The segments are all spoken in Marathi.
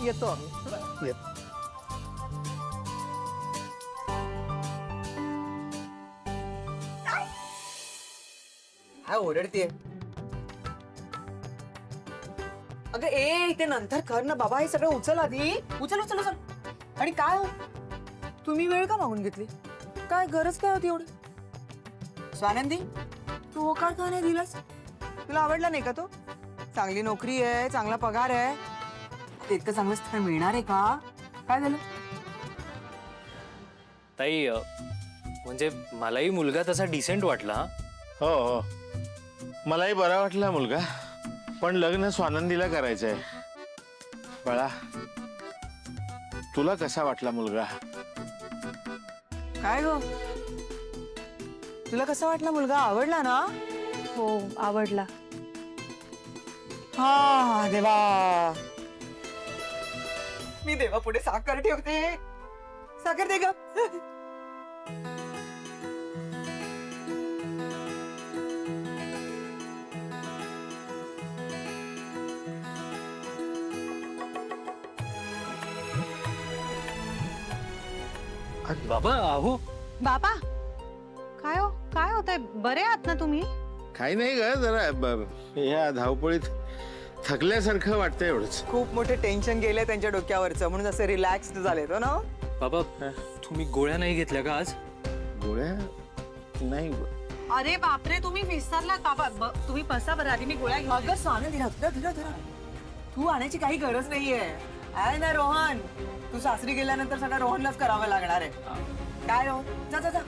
येतो आम्ही. काय ओरडतीये? अगं ते नंतर कर ना बाबा, हे सगळं उचल आधी. उचल उचल उचल. आणि काय हो, तुम्ही वेळ का मागून घेतली? काय गरज काय होती एवढी? स्वानंदी, तू होकार का नाही दिलास? तुला आवडला नाही का तो? चांगली नोकरी आहे, चांगला पगार आहे, इतकं चांगलं स्थळ मिळणार आहे का? काय झालं? ताई म्हणजे मलाही मुलगा तसा डिसेंट वाटला. हो हो, मलाही बरा वाटला मुलगा, पण लग्न स्वानंदीला करायचंय. बाळा, तुला कसा वाटला मुलगा? काय गो, तुला कसा वाटला मुलगा? आवडला ना? हो, आवडला. हा देवा, मी देवा पुढे साखर ठेवते. साखर दे ग. बाबा अहो. बाबा, काय हो, काय होतंय? बरे आहात ना तुम्ही? काही नाही ग, जरा या धावपळीत थकल्यासारखं वाटतंय एवढंच. खूप मोठे टेन्शन गेले त्यांच्या डोक्यावरचं, म्हणून असे रिलॅक्स्ड झाले तो ना. बाबा तुम्ही गोळ्या नाही घेतल्या का आज? गोळ्या नाही. अरे बापरे, तुम्ही विसरला का? तुम्ही बसा बरं, आधी मी गोळ्या घेऊन अगं स्वानंदी, तू आणायची काही गरज नाहीये. आहे ना रोहन, तू सासरी गेल्यानंतर सगळं रोहनलाच करावं लागणार आहे. काय हो, जा जा जा.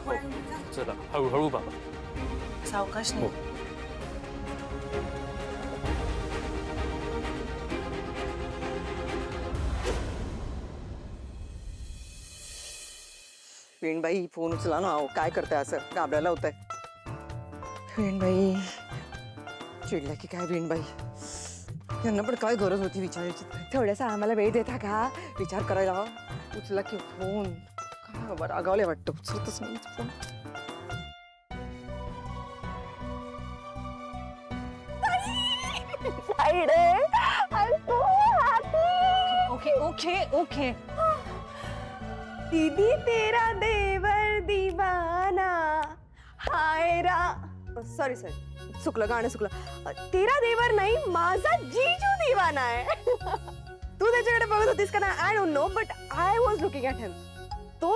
चला हळूहळू बाबा. सावकाश नाही. वेणबाई फोन उचला ना. काय करताय असं, घाबरायला होतंय. वेणबाई चिडल्या की काय? वेणबाई यांना पण काय गरज होती विचारायची? थोडासा आम्हाला वेळ देता का विचार करायला? उचला की फोन. काय बाबा, रागावले वाटतं, उचलतच नाही फोन. Okay okay okay. दीदी तेरा देवर दीवाना हाय रा. सॉरी सॉरी, चुकलं, गाणं चुकलं. तेरा देवर नाही, माझा जीजू दीवाना आहे. तू त्याच्याकडे बघत होतीस का ना? I don't know, but I was looking at him. तो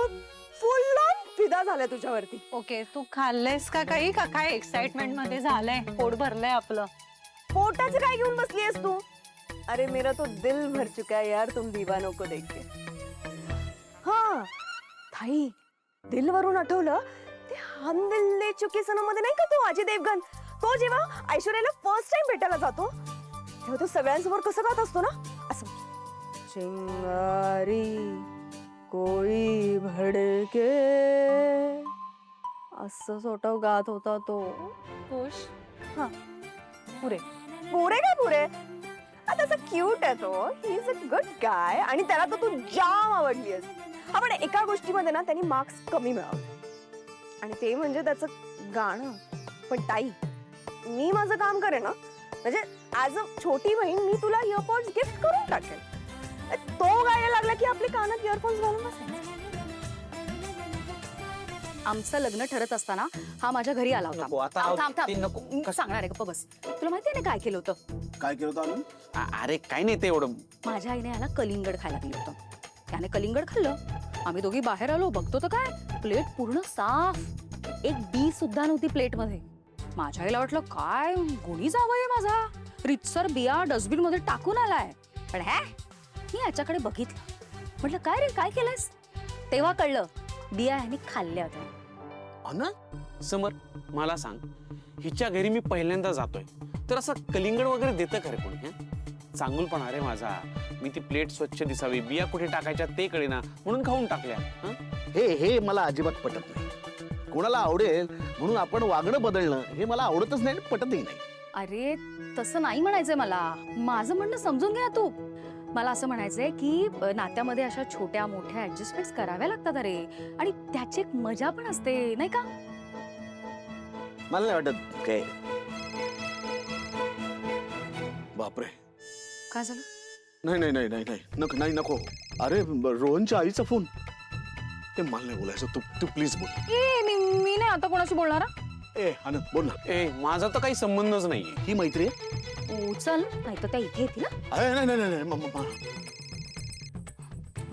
फुल ऑन फिदा झालाय तुझ्यावरती. ओके, तू खाल्लेस का काही? का काय एक्साइटमेंट मध्ये झालंय? पोट भरलंय आपलं. पोटाचं काय घेऊन बसलीयस तू? अरे मेरा तो दिल भर चुका है यार तुम दीवानों को देख के. हा ताई, दिल वरून आठवलं, ते हम दिल ले चुके सनम मध्ये नाही का तो अजय देवगन, तो जेव्हा ऐश्वर्याला फर्स्ट टाइम भेटायला जातो तेव्हा तो सगळ्यांसमोर कसं गात असतो ना, असं चिंगारी कोई भडके, असं सोटव गात होता तो. खुश. हा पुरे पुरे काय पुरे, तसं क्यूट आहे तो. He is a good guy, आणि त्याला तर तू जाम आवडलीस. आपण एका गोष्टीमध्ये ना त्यांनी मार्क्स कमी मिळवले, आणि ते म्हणजे त्याचं गाणं. पण ताई, मी माझं काम करेन ना, म्हणजे ऍज अ छोटी बहीण मी तुला इयरफोन्स गिफ्ट करून टाकेन. तो गायला लागला की आपले कानात इयरफोन्स घालून बसायचे. आमचं लग्न ठरत असताना हा माझ्या घरी आला होता. सांगणार आहे, गप्प बस. तुला माहिती आहे ना काय केलं होतं? काय केलं होतं? अरे काय नाही ते एवढं. माझ्या आईने याला कलिंगड खायला दिलं होतं. त्याने कलिंगड खाल्लं. आम्ही दोघी बाहेर आलो, बघतो तर काय, प्लेट पूर्ण साफ, एक बी सुद्धा नव्हती प्लेट मध्ये. माझ्या आईला वाटलं काय गुणी जावंय माझा, रितसर बिया डस्टबिन मध्ये टाकून आलाय. पण मी याच्याकडे बघितलं, म्हटलं काय रे, काय केलंयस? तेव्हा कळलं बिया ह्याने खाल्ल्या होत्या. ना समर, मला सांग, हिच्या घरी मी पहिल्यांदा जातोय, तर असं कलिंगड वगैरे देतं खरे कोणी? चांगुलपणा रे माझा. मी ती प्लेट स्वच्छ दिसावी, बिया कुठे टाकायच्या ते कळेना म्हणून खाऊन टाकल्या. हे मला अजिबात पटत नाही. कोणाला आवडेल म्हणून आपण वागणं बदलणं हे मला आवडतच नाही, पटतही नाही. अरे तसं नाही म्हणायचंय मला. माझं म्हणणं समजून घ्या तू. मला असं म्हणायचंय की नात्यामध्ये अशा छोट्या मोठ्या ऍडजस्टमेंट्स कराव्या लागतात अरे, आणि त्याची एक मजा पण असते नाही का? मला नाही वाटत काय. बापरे, काय झालं? नाही नाही नाही नाही नाही नको नाही नको. अरे रोहनच्या आईचा फोन. ते मला नाही बोलायचं. तू तू प्लीज बोल. मी नाही आता कोणाशी बोलणार हा? ए आनंद बोल ना. ए माझा तर काही संबंधच नाहीये. ही मैत्री आहे? उचल नाही तर त्या इथे येतील ना. अरे नाही नाही नाही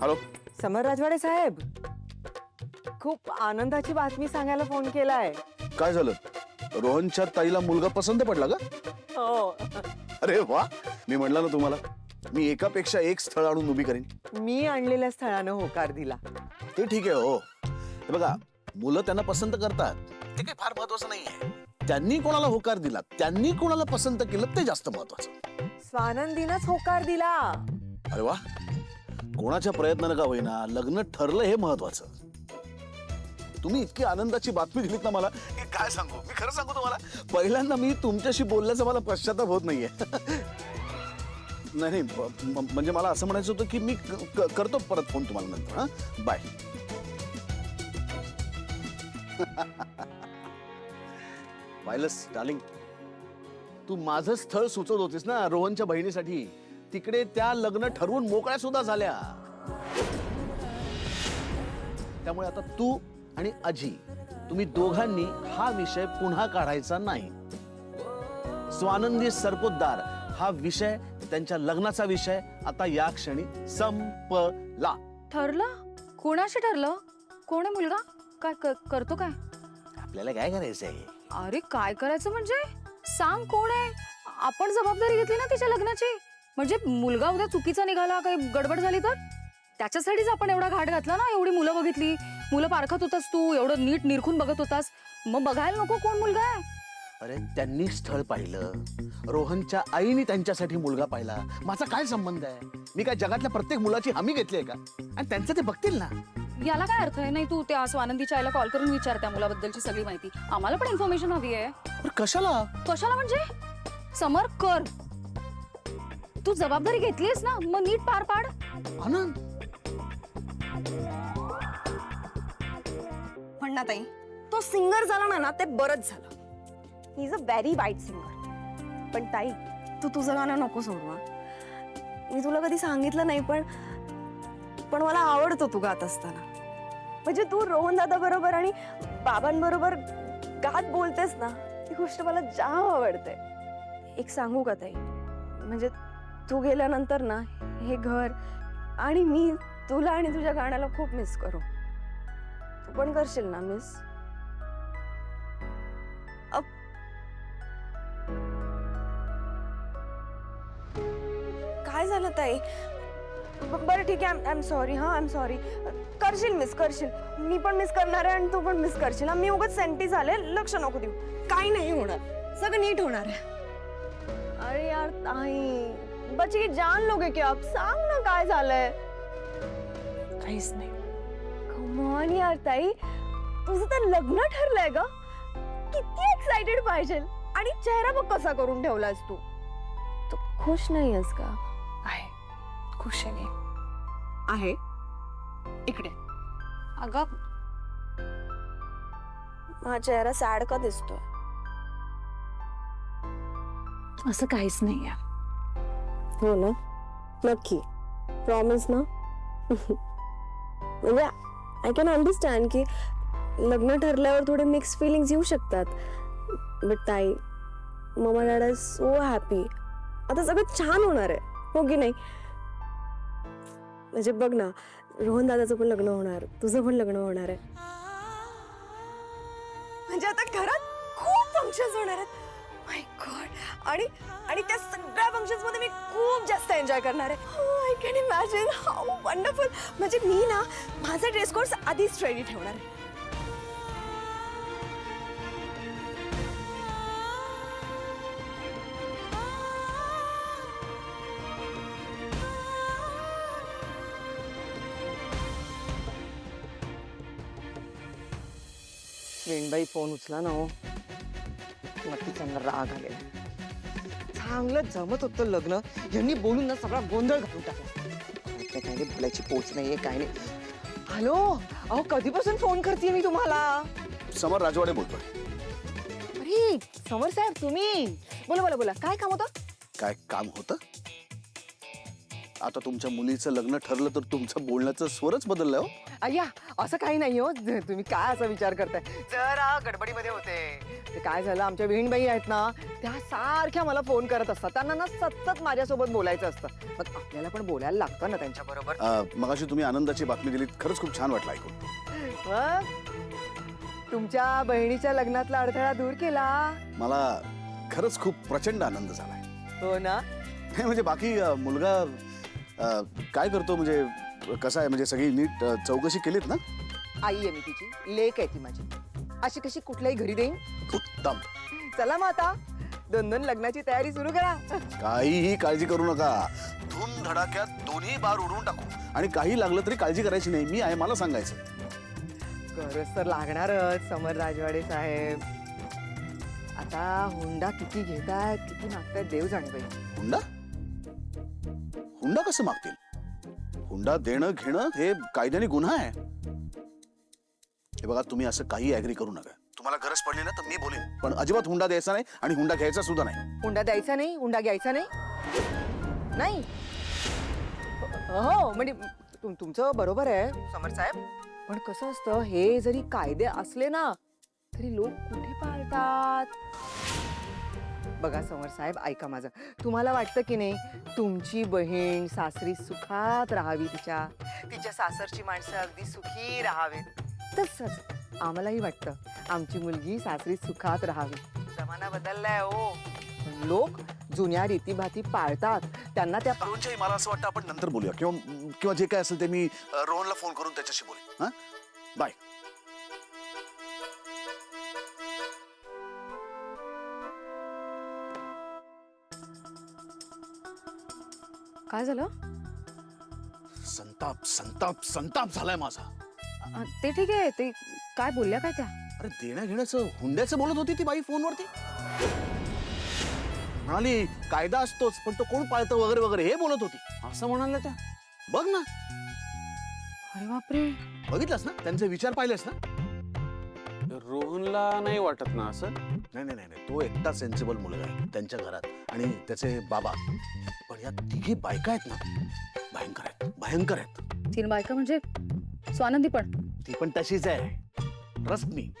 हॅलो. समर राजवाडे साहेब, खूप आनंदाची बातमी सांगायला फोन केलाय. काय झालं? रोहनच्या ताईला मुलगा पसंत पडला का? हो, अरे वा. मी म्हणलं ना तुम्हाला, मी एकापेक्षा एक स्थळ आणून उभी करीन. मी आणलेल्या स्थळानं होकार दिला. ते ठीक आहे हो. हे बघा, मुलं त्यांना पसंत करतात ते काही फार महत्वाचं नाहीये. त्यांनी कोणाला होकार दिला, त्यांनी कोणाला पसंत केलं ते जास्त महत्वाचं. स्वानंदीनच होकार दिला. अरे वा. कोणाच्या प्रयत्नानं का होईना लग्न ठरलं हे महत्वाचं. तुम्ही इतकी आनंदाची बातमी दिलीत ना मला, की काय सांगू. मी खरं सांगू तुम्हाला, पहिल्यांदा मी तुमच्याशी बोलल्याचा मला पश्चाताप होत नाहीये. नाही म्हणजे मला असं म्हणायचं होतं की मी करतो परत फोन तुम्हाला नंतर. हा बाय. पाहिलंस डार्लिंग, तू माझं स्थळ सुचवत होतीस ना रोहनच्या बहिणीसाठी. तिकडे त्या लग्न ठरवून मोकळ्या सुद्धा झाल्या. त्यामुळे आता तू आणि अजी, तुम्ही दोघांनी हा विषय पुन्हा काढायचा नाही. स्वानंदी सरपोतदार हा विषय, त्यांच्या लग्नाचा विषय आता या क्षणी संपला. ठरलं? कोणाशी ठरलं? कोण आहे मुलगा? काय करतो काय? आपल्याला काय करायचंय? अरे काय करायचं म्हणजे सांग कोण आहे. आपण जबाबदारी घेतली ना तिच्या लग्नाची. म्हणजे मुलगा उद्या चुकीचा निघाला, काही गडबड झाली तर त्याच्यासाठीच आपण एवढा घाट घातला ना. एवढी मुलं बघितली, मुलं पारखत होतास तू, एवढं नीट निरखून बघत होतास, मग बघायला नको कोण मुलगा आहे. अरे त्यांनी स्थळ पाहिलं, रोहनच्या आईने त्यांच्यासाठी मुलगा पाहिला. माझा काय संबंध आहे? मी काय जगातल्या प्रत्येक मुलाची हमी घेतली आहे का? आणि त्यांचं ते बघतील ना. याला काय अर्थ आहे? नाही तू त्या स्वानंदीच्या आईला कॉल करून विचार त्या मुलाबद्दलची सगळी माहिती. आम्हाला पण इन्फॉर्मेशन हवी आहे. पण कशाला? कशाला म्हणजे समर कर. तू जबाबदारी घेतलीस ना, मग नीट पार पाड. आनंद, म्हणणार ताई, तो सिंगर झाला ना ते बरंच झालं. ही इज अ व्हेरी वाईट सिंगर. पण ताई, तू तुझं गाणं नको सोडवा. मी तुला कधी सांगितलं नाही, पण मला आवडतो तू गात असताना. म्हणजे तू रोहन दादा बरोबर आणि बाबांबरोबर गात बोलतेस ना, ती गोष्ट मला जाम आवडते. एक सांगू का ताई, म्हणजे तू गेल्यानंतर ना हे घर आणि मी तुला आणि तुझ्या गाण्याला खूप मिस करू. तू पण करशील ना मिस? काय झालं ताई? बरं ठीक आहे, आय एम सॉरी. हा, आय एम सॉरी. करशील मिस, करशील. मी पण मिस करणार आहे आणि तू पण मिस करशील. मी उगाच सेंटी झाले, लक्ष नको देऊ. काही नाही होणार, सगळं नीट होणार आहे. अरे यार ताई, बच्चे की जान लोगे क्या? अब सांग ना काय झालंय. काहीच नाही. कम ऑन यार ताई, तुझं तर लग्न ठरलंय ग. किती एक्साइटेड पाहिजे. आणि चेहरा बघ कसा करून ठेवलास तू. तू खुश नाही आहेस का? आहे, खुश आहे मी. आहे इकडे. अगं माझा चेहरा सॅड का दिसतोय? असं काहीच नाहीये. हो ना? नक्की प्रॉमिस ना? म्हणजे आय कॅन अंडरस्टँड की लग्न ठरल्यावर थोडे मिक्स फिलिंग्स येऊ शकतात. बट ताई, mamma dad are so happy. आता सगळं छान होणार आहे, हो की नाही? म्हणजे बघ ना, रोहन दादाचं पण लग्न होणार, तुझं पण लग्न होणार आहे. म्हणजे आता घरात खूप फंक्शन्स होणार आहेत. माय गॉड. आणि त्या सगळ्या फंक्शन्स मध्ये मी खूप जास्त एन्जॉय करणार आहे. I can imagine how wonderful. म्हणजे मी ना माझा ड्रेस कोड आधीच रेडी ठेवणार आहे. वेणबाई फोन उचला ना हो. नक्की त्यांना राग आलेला. चांगलं जमत होतं लग्न, यांनी बोलून ना सगळा गोंधळ घालून टाकला. काय नाही बोलायची पोच नाहीये, काय नाही. हॅलो, अहो कधीपासून फोन करते मी तुम्हाला. समर राजवाडे बोलतोय. अरे समर साहेब, तुम्ही बोला बोला बोला. काय काम होतं? काय काम होतं? आता तुमच्या मुलीचं लग्न ठरलं तर तुमचं बोलण्याचं स्वरच बदललं हो. अय्या असं काही नाही हो, तुम्ही काय असा विचार करताय, जरा गडबडीमध्ये होते. ते काय झालं, आमच्या विहीणबाई आहेत ना, त्या सारख्या मला फोन करत असतात. त्यांना ना सतत माझ्यासोबत बोलायचं असतं. मग आपल्याला पण बोलायला लागतं ना त्यांच्या बरोबर. मगाशी तुम्ही आनंदाची बातमी दिलीत, खरंच खूप छान वाटलं ऐकून. मग तुमच्या बहिणीच्या लग्नातला अडथळा दूर केला. मला खरंच खूप प्रचंड आनंद झालाय. हो ना. नाही म्हणजे बाकी मुलगा काय करतो, म्हणजे कसं आहे, म्हणजे सगळी नीट चौकशी केलीत ना? आई आहे मी तिची, लेक आहे ती माझी. अशी कशी कुठल्याही घरी देईन. उत्तम. चला मग आता 2-2 लग्नाची तयारी सुरू करा. काहीही काळजी करू नका, धूम धडाक्यात दोन्ही बार उडवून टाकू. आणि काही लागलं तरी काळजी करायची नाही, मी आहे, मला सांगायचं. गरज तर लागणारच समर राजवाडे साहेब. आता हुंडा किती घेतायत, किती मागतायत देव जाणे बाई. हुंडा? हुंडा कसं मागतील? हुंडा देणं घेणं हे कायद्याने गुन्हा आहे. हे बघा, तुम्ही असं काही ऍग्री करू नका. तुम्हाला गरज पडली ना तर मी बोलेन, पण अजिबात हुंडा द्यायचा नाही आणि हुंडा घ्यायचा सुद्धा नाही. हुंडा द्यायचा नाही, हुंडा घ्यायचा नाही. नाही हो म्हणजे तुमचं बरोबर आहे समर साहेब, पण कसं असतं, हे जरी कायदे असले ना तरी लोक कुठे पाळतात. बघा समर साहेब, ऐका माझं. तुम्हाला वाटतं की नाही, तुमची बहीण सासरी सुखात राहावी, तिच्या सासरची माणसं अगदी सुखी राहावेत. तसंच आम्हालाही वाटतं आमची मुलगी सासरी सुखात राहावी. जमाना बदललाय हो, पण लोक जुन्या रीतीभाती पाळतात. त्यांना त्या रोहनच्याही मला असं वाटतं आपण नंतर बोलूया, किंवा जे काय असेल ते मी रोहनला फोन करून त्याच्याशी बोलेन. हा, बाय. काय झालं? संताप संताप संताप झालाय माझा. ते ठीक आहे, ते काय बोलल्या काय त्या? अरे देण्या घेण्याचं हुंड्याचं बोलत होती ती बाई फोनवरती. म्हणाली कायदा असतोच पण तो कोण पाळतं वगैरे वगैरे हे बोलत होती. असं म्हणाल्या त्या? बघ ना, अरे बापरे. बघितलंस ना, त्यांचे विचार पाहिलेस ना. रोहनला नाही वाटत ना असं? नाही नाही नाही, तो एकटा सेन्सिबल मुलगा आहे त्यांच्या घरात, आणि त्याचे बाबा. पण या तिघी बायका आहेत ना, भयंकर आहेत, भयंकर आहेत. 3 बायका म्हणजे स्वानंदी पण? ती पण तशीच आहे, ट्रस्ट मी.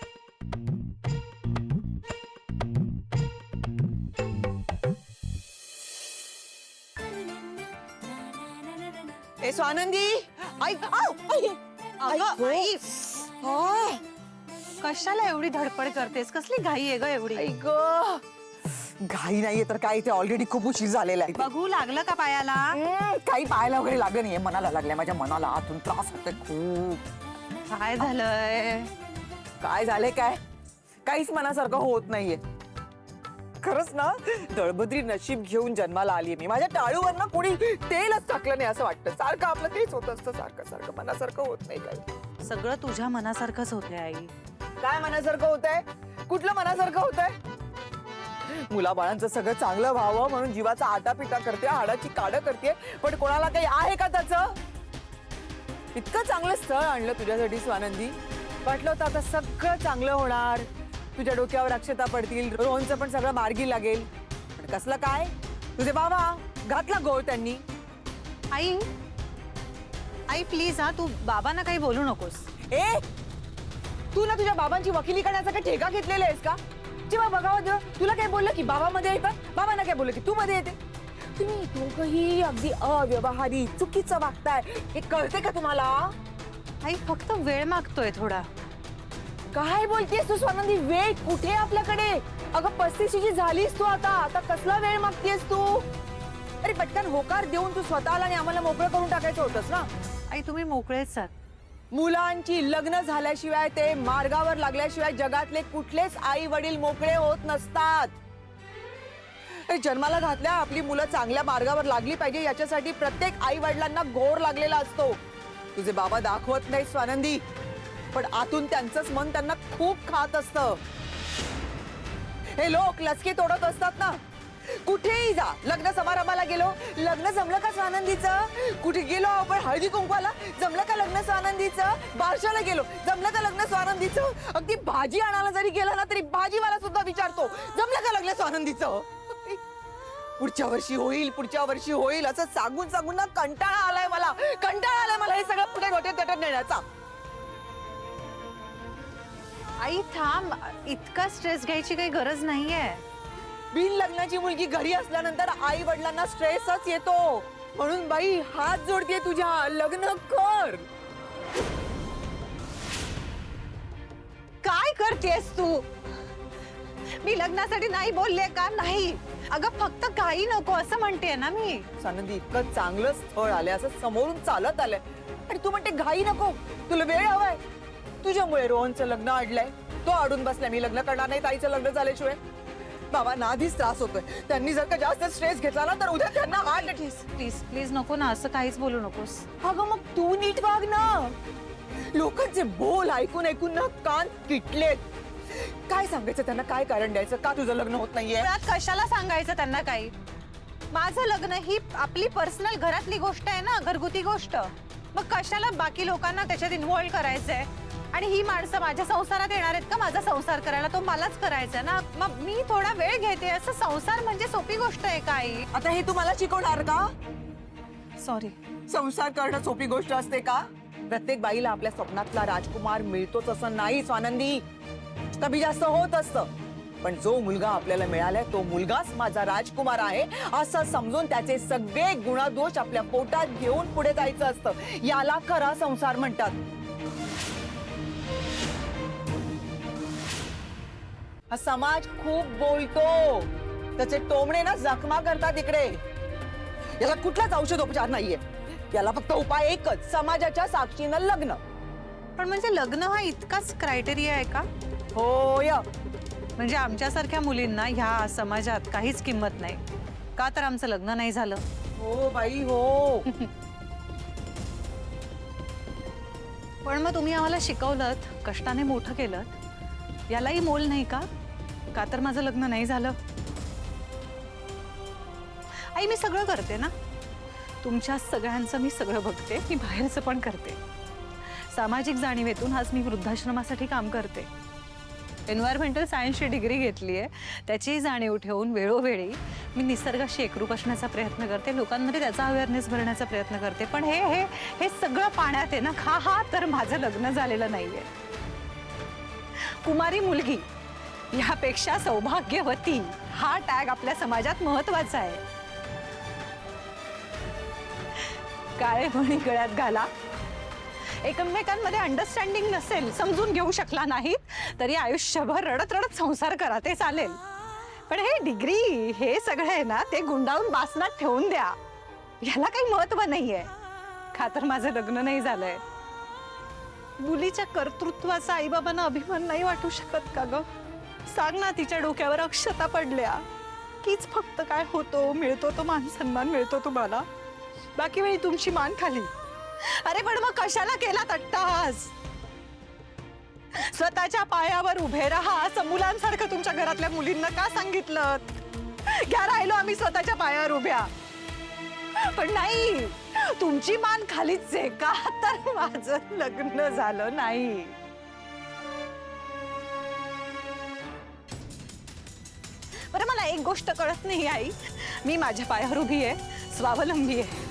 ए स्वानंदी, ऐक. अगं, आई, कशाला एवढी धडपड करतेस? कसली घाई आहे ग एवढी? ऐक, घाई नाहीये तर काय, ते ऑलरेडी खूप उशीर झालेला आहे. बघू लागलं का पायाला? काही पाहायला वगैरे लागलं नाहीये, मनाला लागलंय. माझ्या मनाला आतून त्रास होतोय खूप. काय झालंय? काय झालंय काय? काहीच मनासारखं होत नाहीये. खरंच ना, दळभद्री नशीब घेऊन जन्माला आलीये मी. माझ्या टाळूवर ना कोणी तेलच टाकलं नाही असं वाटतं. सारखं आपलं तेच होत असतं, सारखं सारखं मनासारखं होत नाही काही. सगळं तुझ्या मनासारखंच होतंय आई. काय मनासारखं होतंय? कुठलं मनासारखं होतंय? मुलाबाळांचं सगळं चांगलं व्हावं म्हणून जीवाचा आटापिटा करते, हाडाची काढ करते, पण कोणाला काही आहे का त्याचं? इतकं चांगलं स्थळ आणलं तुझ्यासाठी स्वानंदी. वाटलं होतं आता सगळं चांगलं होणार, तुझ्या डोक्यावर अक्षता पडतील, रोहनचं पण सगळं मार्गी लागेल. पण कसलं काय, तुझे बाबा घातला गोळ त्यांनी. आई, आई प्लीज हा, तू बाबांना काही बोलू नकोस. ए, तू ना तुझ्या बाबांची वकिली करण्याचा काही ठेका घेतलेला आहेस का? जेव्हा बघावं तेव्हा तुला काय बोललं की बाबा मध्ये येतात, बाबांना काय बोललं की तू मध्ये येते. तुम्ही दोघंही अगदी अव्यवहारी, चुकीचं वागताय, हे कळते का तुम्हाला? आई फक्त वेळ मागतोय थोडा. काय बोलतेस तू स्वानंदी? वेळ कुठे आपल्याकडे? अगं 35ची झालीस तू आता, आता कसला वेळ मागतेस तू? अरे पटकन होकार देऊन तू स्वतःला आणि आम्हाला मोकळं करून टाकायचं होतंस ना. आई तुम्ही मोकळेच आहात. मुलांची लग्न झाल्याशिवाय, ते मार्गावर लागल्याशिवाय जगातले कुठलेच आई वडील मोकळे होत नसतात. जन्माला घातल्या आपली मुलं चांगल्या मार्गावर लागली पाहिजे याच्यासाठी प्रत्येक आई वडिलांना घोर लागलेला असतो. तुझे बाबा दाखवत नाही स्वानंदी, पण आतून त्यांचंच मन त्यांना खूप खात असतं. हे लोक लचके तोडत असतात ना. कुठेही जा, लग्न समारंभाला गेलो, लग्न जमलं का स्वानंदीचं? कुठे गेलो आपण हळदी कुंकवाला, जमलं का लग्न स्वानंदीचं? बारशाला गेलो, जमलं का लग्न स्वानंदीचं? अगदी भाजी आणायला जरी गेलं ना तरी भाजीवाला सुद्धा विचारतो, जमलं का लग्न स्वानंदीचं? पुढच्या वर्षी होईल असं सांगून सांगून ना कंटाळा आलाय मला हे सगळं पुढे गोटे तटत नेण्याचा. आई थांब, इतका स्ट्रेस घ्यायची काही गरज नाहीये. बिन लग्नाची मुलगी घरी असल्यानंतर आई वडिलांना स्ट्रेसच येतो. म्हणून बाई हात जोडते तुझ्या, लग्न कर. काय करतेस तू? मी लग्नासाठी नाही बोलले का? नाही अगं, फक्त काही नको असं म्हणते ना मी. सानंदी, इतकं चांगलं स्थळ आलंय, असं समोरून चालत आलंय आणि तू म्हणते घाई नको, तुला वेळ हवाय. तुझ्यामुळे रोहनचं लग्न अडलंय, तो अडून बसलाय. मी लग्न करणार नाही ताईचं लग्न झाल्याशिवाय. बाबांना आधीच त्रास होतोय, त्यांनी जर का जास्त स्ट्रेस घेतला ना तर उद्या त्यांना हार्ट अटॅक. प्लीज प्लीज नको ना, असं काहीच बोलू नकोस. अगं मग तू नीट वाग ना. लोकांचे बोल ऐकून ऐकून ना कान किटलेत. काय सांगायचं त्यांना, काय कारण द्यायचं, का तुझं लग्न होत नाहीये? मुळात कशाला सांगायचं त्यांना काही? माझं लग्न ही आपली पर्सनल घरातली गोष्ट आहे ना, घरगुती गोष्ट. मग कशाला बाकी लोकांना त्याच्यात इन्व्हॉल्व करायचंय? आणि ही माणसं माझ्या संसारात येणार आहेत का माझा संसार करायला? तो मलाच करायचा ना. मग मी थोडा वेळ घेते. असं संसार म्हणजे सोपी गोष्ट आहे का आई? आता हे तू मला शिकवणार का? सॉरी. संसार करणं सोपी गोष्ट असते का? प्रत्येक बाईला आपल्या स्वप्नातला राजकुमार मिळतोच असं नाही स्वानंदी. कमी जास्त होत असतं, पण जो मुलगा आपल्याला मिळालाय तो मुलगाच माझा राजकुमार आहे असं समजून त्याचे सगळे गुणदोष आपल्या पोटात घेऊन पुढे जायचं असतं. याला खरा संसार म्हणतात. हा समाज खूप बोलतो, त्याचे टोमणे ना जखमा करतात इकडे. याला कुठलाच औषधोपचार नाहीये. याला फक्त उपाय एकच, समाजाच्या साक्षीनं लग्न. पण म्हणजे लग्न हा इतकाच क्रायटेरिया आहे का? होय. म्हणजे आमच्यासारख्या मुलींना ह्या समाजात काहीच किंमत नाही का? तर आमचं लग्न नाही झालं. हो बाई हो. पण मग तुम्ही आम्हाला शिकवलं, कष्टाने मोठं केलं, यालाही मोल नाही का? का तर माझं लग्न नाही झालं. आई मी सगळं करते ना, तुमच्या सगळ्यांचं मी सगळं बघते, मी बाहेरचं पण करते. सामाजिक जाणीवेतून आज मी वृद्धाश्रमासाठी काम करते. एन्व्हायरमेंटल सायन्सची डिग्री घेतली आहे, त्याची जाणीव ठेवून वेळोवेळी मी निसर्गाशी एकरूप असण्याचा प्रयत्न करते, लोकांमध्ये त्याचा अवेअरनेस भरण्याचा प्रयत्न करते. पण हे हे हे सगळं पाण्यात आहे ना. हा तर माझं लग्न झालेलं नाहीये. कुमारी मुलगी यापेक्षा सौभाग्यवती हा टॅग आपल्या समाजात महत्वाचा आहे. काळे मणी गळ्यात घाला, एकमेकांमध्ये अंडरस्टँडिंग नसेल, समजून घेऊ शकला नाहीत तरी आयुष्यभर रडत रडत संसार करा, ते चालेल. पण हे डिग्री हे सगळं आहे ना, ते गुंडाळून बासनात ठेवून द्या. याला काही महत्व नाहीये. का तर माझं लग्न नाही झालंय. मुलीच्या कर्तृत्वाचा आईबाबांना अभिमान नाही वाटू शकत का ग? सांग ना, तिच्या डोक्यावर अक्षता पडल्या कीच फक्त काय होतो, मिळतो तो मान सन्मान मिळतो तुम्हाला, बाकी वेळी तुमची मान खाली. अरे पण मग कशाला केला अट्टाहास? स्वतःच्या पायावर उभे राहा असं मुलांसारखं तुमच्या घरातल्या मुलींना का सांगितलं? घ्या राहिलो आम्ही स्वतःच्या पायावर उभ्या, पण नाही, तुमची मान खालीच आहे का तर माझं लग्न झालं नाही. बरं मला एक गोष्ट कळत नाही आई, मी माझ्या पायावर उभी आहे, स्वावलंबी आहे.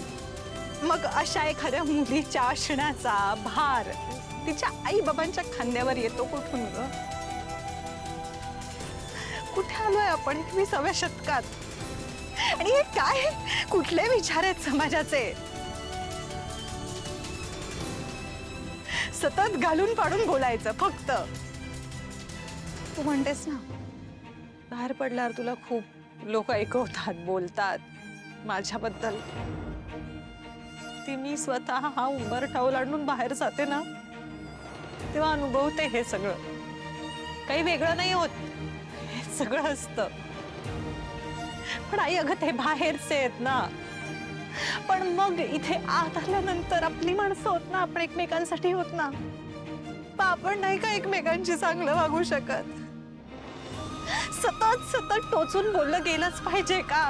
मग अशा एखाद्या मुलीच्या असण्याचा भार तिच्या आई बाबांच्या खांद्यावर येतो कुठून ग? कुठे आलोय आपण 21व्या शतकात? आणि हे काय कुठले विचार आहेत समाजाचे? सतत घालून पाडून बोलायचं फक्त. तू म्हणतेस ना, बाहेर पडल्यावर तुला खूप लोक ऐकवतात, बोलतात माझ्याबद्दल. ती मी स्वतः हा उंबरठा ओलांडून बाहेर जाते ना, तेव्हा अनुभवते हे सगळं. काही वेगळं नाही होत, हे सगळं असतं. पण आई अगं ते बाहेरचे आहेत ना. पण मग इथे आत आल्यानंतर आपली माणसं होत ना, आपण एकमेकांसाठी होत ना. पण आपण नाही का एकमेकांशी चांगलं वागू शकत? सतत सतत टोचून बोललं गेलंच पाहिजे का?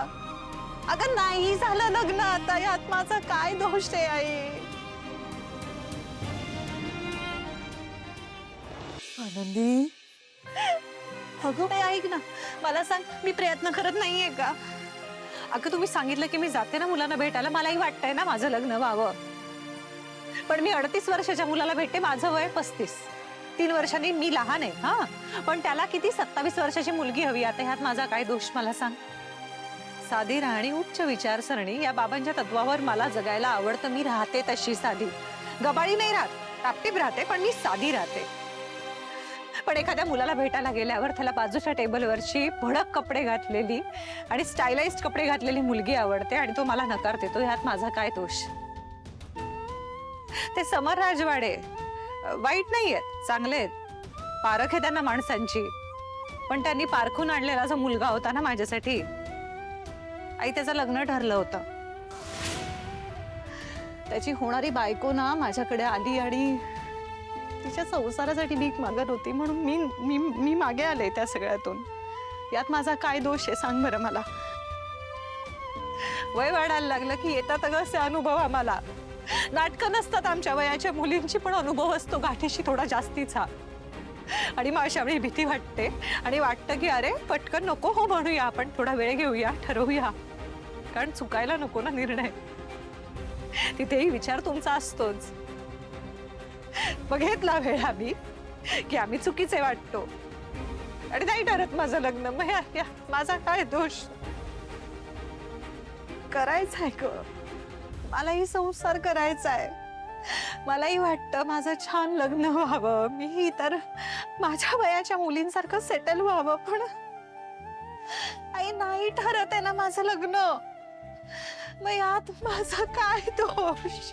अगं नाही झालं लग्न आता, यात माझा काय दोष आहे आई? आनंदी, अगं ऐक ना, मला सांग, मी प्रयत्न करत नाहीये का? अगं तुम्ही सांगितलं की मी जाते ना मुलांना भेटायला, मलाही वाटतंय ना माझं लग्न व्हावं. पण मी 38 वर्षाच्या मुलाला भेटते, माझं वय 35. 3 वर्षांनी मी लहान आहे. हा, पण त्याला किती 27 वर्षाची मुलगी हवी. आता ह्यात माझा काय दोष मला सांग. साधी राहणी, उच्च विचारसरणी या बाबांच्या तत्वावर मला जगायला आवडतं. मी राहते तशी साधी, गबाळी नाही राहत, टापटीप राहते, पण मी साधी राहते. पण एखाद्या मुलाला भेटायला गेल्यावर त्याला बाजूच्या टेबलवरची भडक कपडे घातलेली आणि स्टायलाइज्ड कपडे घातलेली मुलगी आवडते आणि तो मला नकार देतो. ह्यात माझा काय दोष. ते समर राजवाडे वाईट नाहीयेत, चांगले आहेत. पारख आहे त्यांना माणसांची. पण त्यांनी पारखून आणलेला जो मुलगा होता ना माझ्यासाठी, आई त्याचं लग्न ठरलं होतं. त्याची होणारी बायको ना माझ्याकडे आली आणि तिच्या संसारासाठी भीक मागत होती, म्हणून मी मागे आले त्या सगळ्यातून. यात माझा काय दोष आहे सांग बरं मला. वय वाढायला लागलं की येतात अगं असे अनुभव आम्हाला. नाटकं नसतात आमच्या वयाच्या मुलींची, पण अनुभव असतो गाठीशी थोडा जास्तीचा. आणि मग अशा वेळी भीती वाटते आणि वाटतं की अरे पटकन नको हो म्हणूया, आपण थोडा वेळ घेऊया, ठरवूया, कारण चुकायला नको ना निर्णय. तिथेही विचार तुमचा असतोच. बघितला वेळ आम्ही की आम्ही चुकीचे वाटतो आणि नाही ठरत माझं लग्न. मग माझा काय दोष. करायचंय ग, मलाही संसार करायचाय. मलाही वाटतं माझं छान लग्न व्हावं, मीही तर माझ्या वयाच्या मुलींसारखं सेटल व्हावं. पण आई नाही ठरत आहे ना माझं लग्न. मग यात माझा काय दोष.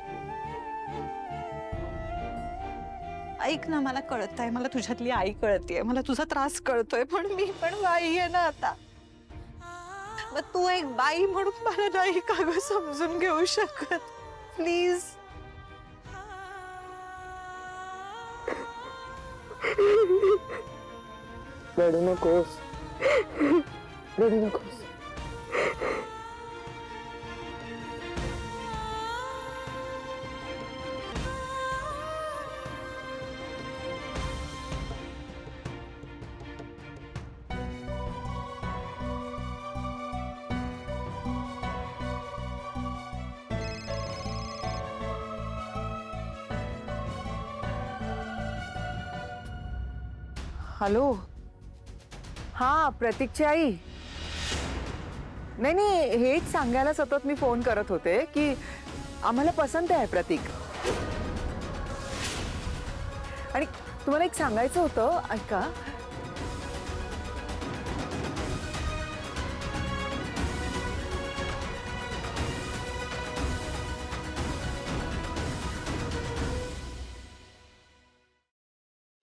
ऐक ना, मला कळतंय, मला तुझ्यातली आई कळतेय, मला तुझा त्रास कळतोय, पण मी पण बाई आहे ना आता. मग तू एक बाई म्हणून मला नाही का ग समजून घेऊ शकत. प्लीज. रडू नकोस, रडू नकोस. हॅलो, हा प्रतीकची आई. नाही, हेच सांगायला सतत मी फोन करत होते की आम्हाला पसंत आहे प्रतीक. आणि तुम्हाला एक सांगायचं होतं, ऐका.